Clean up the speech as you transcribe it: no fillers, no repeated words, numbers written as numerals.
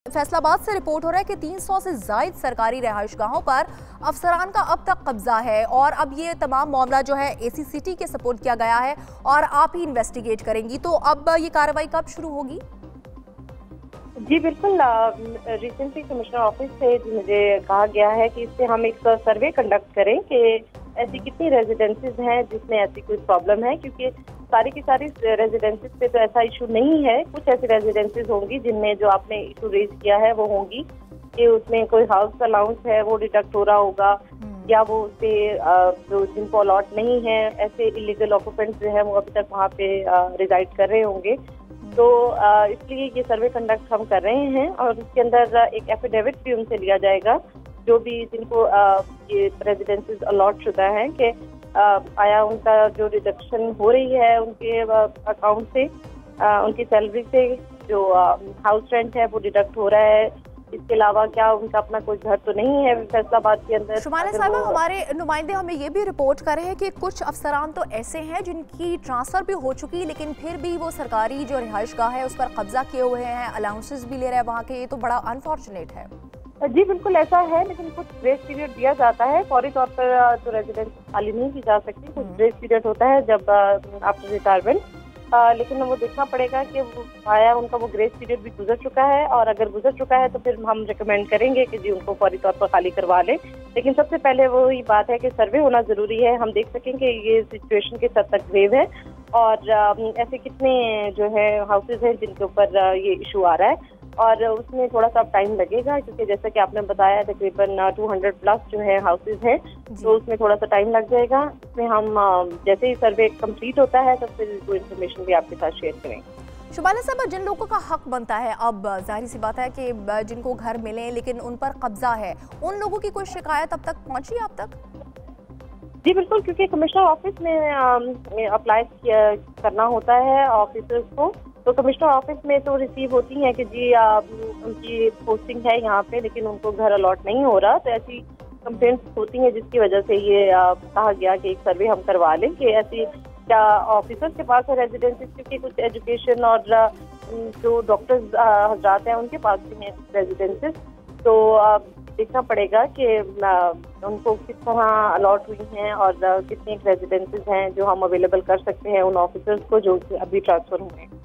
फैसलाबाद से रिपोर्ट हो रहा है कि 300 से जायद सरकारी रिहाइशगाहों पर अफसरान का अब तक कब्जा है और अब ये तमाम मामला जो है एसीसीटी के सपोर्ट किया गया है और आप ही इन्वेस्टिगेट करेंगी। तो अब ये कार्रवाई कब शुरू होगी? जी बिल्कुल, रिसेंटली कमिश्नर ऑफिस से मुझे कहा गया है कि इससे हम एक सर्वे कंडक्ट करें कि ऐसी कितनी रेजिडेंसीज हैं जिसमें ऐसी कोई प्रॉब्लम है, क्योंकि सारी की सारी रेजिडेंसीज पे तो ऐसा इशू नहीं है। कुछ ऐसी रेजिडेंसीज होंगी जिनमें जो आपने इशू रेज किया है वो होंगी कि उसमें कोई हाउस अलाउंस है वो डिडक्ट हो रहा होगा, या वो उससे जो जिनको अलॉट नहीं है ऐसे इलीगल ऑक्यूपेंट्स जो है वो अभी तक वहाँ पे रिजाइड कर रहे होंगे। तो इसलिए ये सर्वे कंडक्ट हम कर रहे हैं और इसके अंदर एक एफिडेविट भी उनसे लिया जाएगा जो भी जिनको ये रेजिडेंसीज अलॉट शुदा है कि आया उनका जो रिडक्शन हो रही है उनके अकाउंट से, उनकी सैलरी से जो हाउस रेंट है वो डिडक्ट हो रहा है। इसके अलावा क्या उनका अपना कोई घर तो नहीं है फैसलाबाद के अंदर। शुमाना साहबा, हमारे नुमाइंदे हमें ये भी रिपोर्ट कर रहे हैं कि कुछ अफसरान तो ऐसे हैं जिनकी ट्रांसफर भी हो चुकी लेकिन फिर भी वो सरकारी जो रिहाइशगाह है उस पर कब्जा किए हुए हैं, अलाउंसेस भी ले रहे हैं वहाँ के। ये तो बड़ा अनफॉर्चुनेट है। जी बिल्कुल ऐसा है, लेकिन कुछ ग्रेस पीरियड दिया जाता है। फौरी तौर पर तो रेजिडेंस खाली नहीं की जा सकती, कुछ ग्रेस पीरियड होता है जब आफ्टर रिटायरमेंट, लेकिन वो देखना पड़ेगा कि वो आया उनका वो ग्रेस पीरियड भी गुजर चुका है, और अगर गुजर चुका है तो फिर हम रिकमेंड करेंगे कि जी उनको फौरी तौर पर खाली करवा लें। लेकिन सबसे पहले वही बात है कि सर्वे होना जरूरी है, हम देख सकें कि ये सिचुएशन किस हद तक ग्रेव है और ऐसे कितने जो है हाउसेज हैं जिनके ऊपर ये इशू आ रहा है, और उसमें थोड़ा सा टाइम लगेगा क्योंकि जैसा कि आपने बताया तकरीबन 200 प्लस जो है हाउसेज हैं, तो उसमें थोड़ा सा टाइम लग जाएगा। इसमें हम जैसे ही सर्वे कंप्लीट होता है तो फिर वो इन्फॉर्मेशन भी आपके साथ शेयर करेंगे। शुमाना साहब, जिन लोगों का हक बनता है, अब जाहिर सी बात है कि जिनको घर मिले लेकिन उन पर कब्जा है, उन लोगों की कोई शिकायत अब तक पहुंची आप तक? जी बिल्कुल, क्योंकि कमिश्नर ऑफिस में अप्लाई करना होता है ऑफिसर्स को, तो कमिश्नर ऑफिस में तो रिसीव होती हैं कि जी उनकी पोस्टिंग है यहाँ पे लेकिन उनको घर अलॉट नहीं हो रहा, तो ऐसी कंप्लेंट्स होती हैं जिसकी वजह से ये कहा गया कि एक सर्वे हम करवा लें कि ऐसी क्या ऑफिसर्स के पास है रेजिडेंसीज, क्योंकि कुछ एजुकेशन और जो डॉक्टर्स हजरात हैं उनके पास भी हैं रेजिडेंसीज। तो देखना पड़ेगा कि उनको किस तरह अलॉट हुई हैं और कितनी रेजिडेंसीज हैं जो हम अवेलेबल कर सकते हैं उन ऑफिसर्स को जो अभी ट्रांसफर हुए हैं।